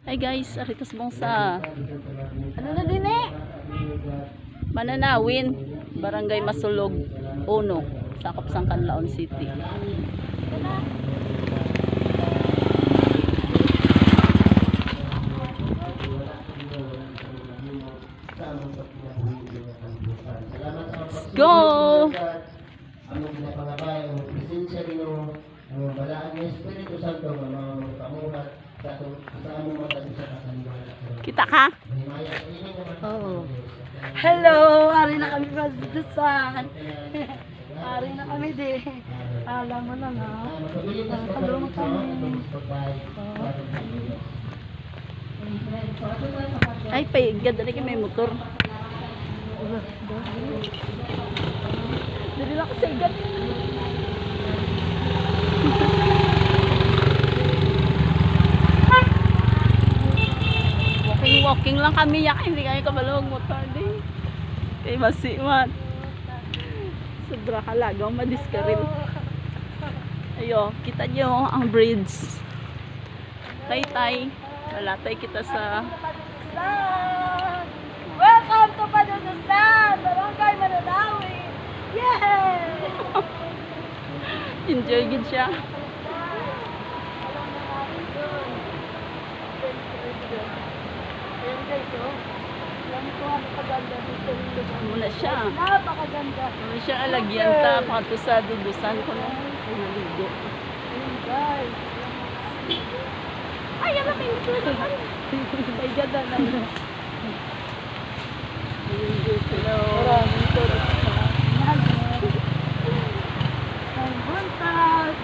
Hi guys, aritos mong sa ano na din Mananawin, Barangay Masulog 1, sakop sang Canlaon City. Let's go! Among pinapangabay ang presensya ninyo ang balaan ng Espiritu Santo nga mga kamuhat sa among mga sa kasaliwan. Kita ka? Oo. Hello! Ari na kami Pasdusan. Ari na kami din. Alam mo na nga. Nakatulong kami. Ay, paigad. Dali ka may motor. Dali lang kasi igad. Walking lang kami yak. Hindi kami kabalawag motor din. Kay masimat. Sobra kalagaw. Madiskaril. Ayo, kita nyo ang bridge. Tay-tay. Malatay kita sa Welcome to Pasdusan! Barangay Mananawin! Yay! enjoy gid siya. Ayan guys, oh. Alam ko ang paganda dito yung lugar. Muna siya. Napakaganda. Muna siya alagyan ta. Pakato sa dudusan ko na. Ay, naligo. Ayan guys. Ay, alam mo yung tuloy. Ay, ganda na yun. Ayun guys, hello. Maraming turista. Ang buntag.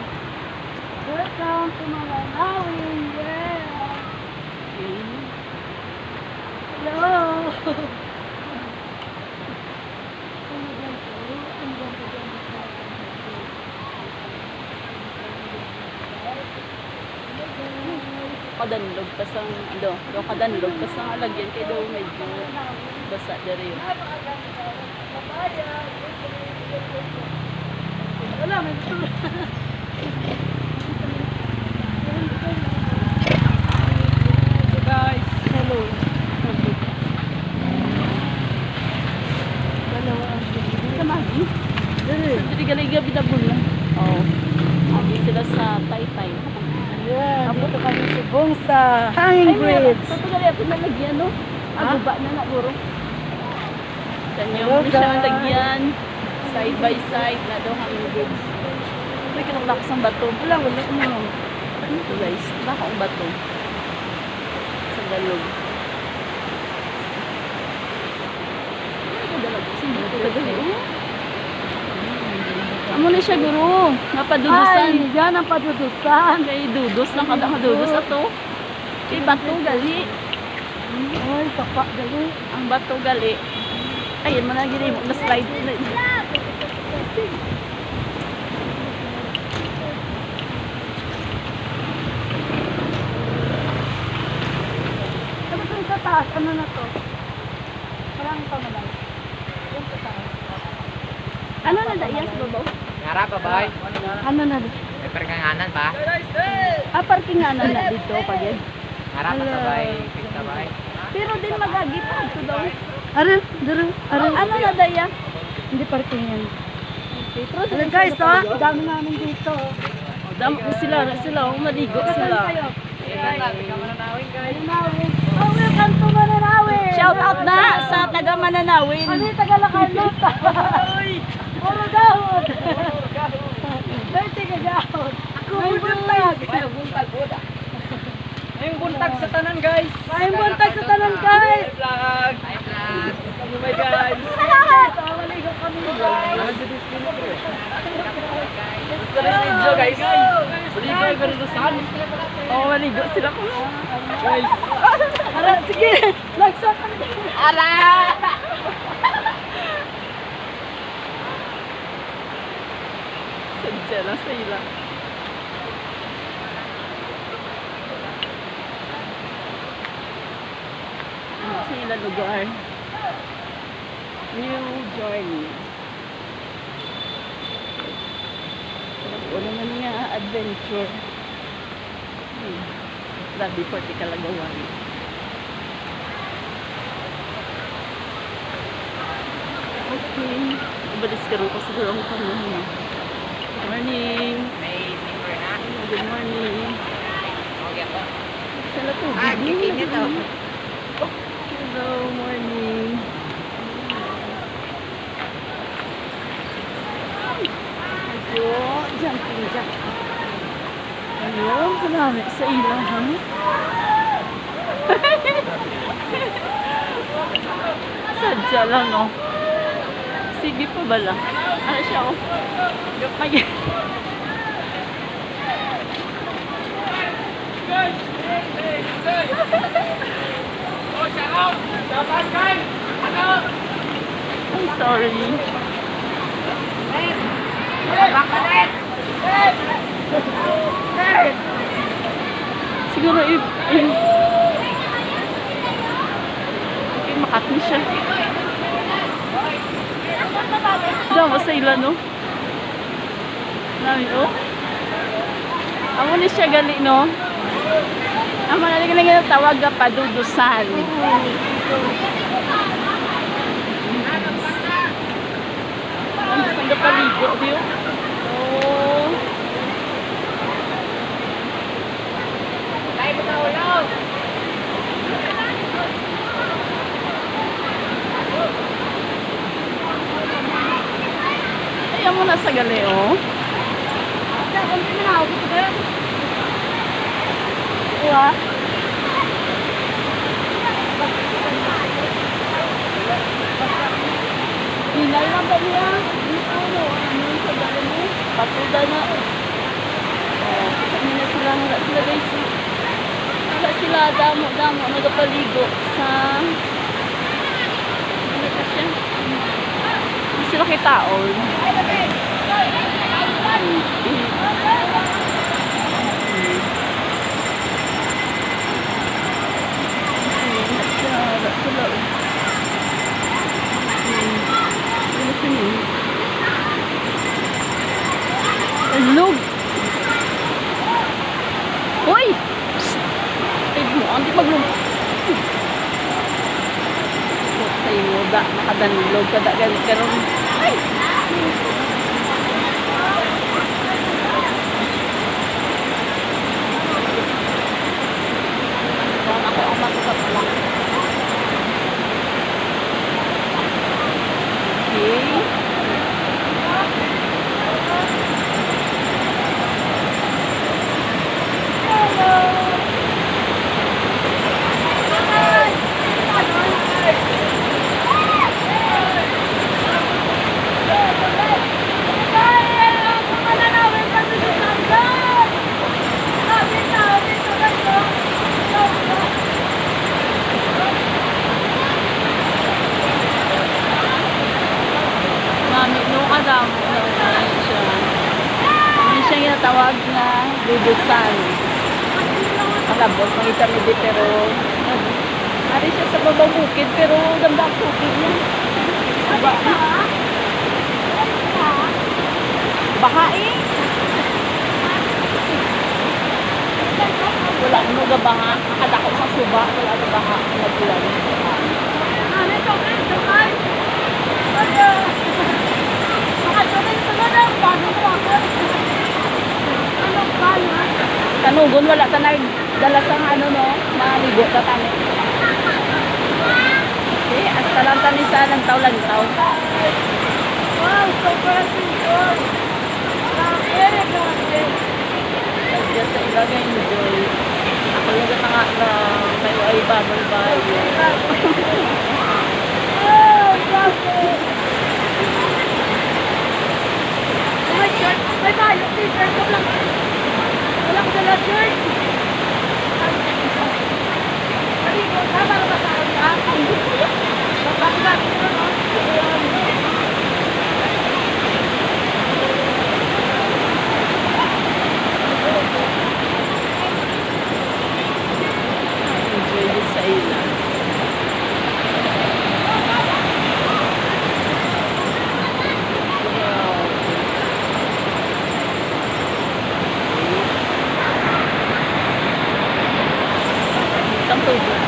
Welcome to Mananawin. Yeah. Hello. Kadanlog pa sang ano, do kadanlog pa sang alagyan kay do medyo basa diri. Wala, may guys, hello. Kamagi. Diri galiga binabul na. Oh. Abi sila sa Taytay. Yeah, dito kami subong sa hanging bridge. Sa gali ako nalagyan no. Aguba na na guro. Tanyo Hello, mo siya guys. lagyan. Side by side na do hanging bridge. May kinulakas ang bato. Wala mo. Ito guys, baka ang bato. Sa dalog. Amo na siya guro. Napadudusan. Ay, yan ang padudusan. Kay dudos lang kada kadudos ato. Kay bato gali. Ay, papa, dali. Ang bato gali. Ayun man ang ginibok na slide na. Ano ito sa taas? Ano na to? Parang pamalay. Yung sa taas. Ano na da yan sa babaw? Ngarap pa bay? Ano na to? May perkanganan pa? Parking nga na dito pag yan. Ngarap pa sa bay? Pista bay? Pero din magagi pa ito daw. Arin, dali. Ano na da yan? Hindi parking yan. Pero Ano guys, oh? Dami namin dito. damo sila, maligo sila. Mananawin. Oh, welcome to Mananawin. Shout out na sa taga Mananawin. Ano yung Tagalog? Puro dahon. Dati ka dahon. Ako buntag. Ngayong buntag sa tanan guys! May buntag sa tanan guys. Vlog! Hi vlog! Ano ba guys? So, maligo kami guys. Gusto rin video guys! Maligo ay garudusan! Oo, maligo sila ko. Guys! Ara, sige. Lagsak kami. Ala! Sadya lang sa ila. Sa ila lugar. New journey. Wala na nga adventure. Grabe, 40 kalagawan. Okay. Ibalis ka rin ko siguro ang panahon. Good morning. Good morning. Sala to. Hello, morning. Medyo jumping jack. Ayun, marami sa ilang, ha? Sadya lang, no? Sige pa ba lang? Ano siya, oh? May... I'm sorry. Siguro okay, makatni siya. Diyan mo sa ilan, no? Namin, oh. Amo ni siya gali, no? Amo na lang tawag ka padudusan. Ang saan ka paligo, diyo? Oh. Ayaw mo na sa gali, oh. Diba? Hinay lang ba niya? Ano sa gali mo? Patuda na. Oh, kami na sila. Wala sila, guys. Wala sila. Damo. Nagapaligo sa... Ano ka siya? Hindi sila kitaon. Log. Hoy! Psst! Mo, hindi maglog. Sa imo da, nakadanlog ka da galit karon. Ay! Ako ang matutap lang. Okay. Tawag na dudusan. Malabot, makita mo di, pero ari siya sa babang bukid, pero ganda ang bukid niya. Baha eh. Wala mo gabaha. Nakadako sa suba. Wala na baha. Nagpulan. Ano ito? Ito ay? Ano? Makatuloy sa ganang. Bago mo ako. Kanugon, wala ka nagdala sa ano, no? Naligo ka tani. Okay, hasta lang tani sa lantaw-lantaw. Wow, super good. Very good. Sadya sa ilagay mo, Joy. Ako yung nga na kayo ay babal-bayo. Oh, grabe. May shirt, may bayo, t-shirt ko lang. Walang dala shirt. Marigo, tama na ba sa'yo ka? Bakit natin ito, no? Enjoy din sa ilan. tubig.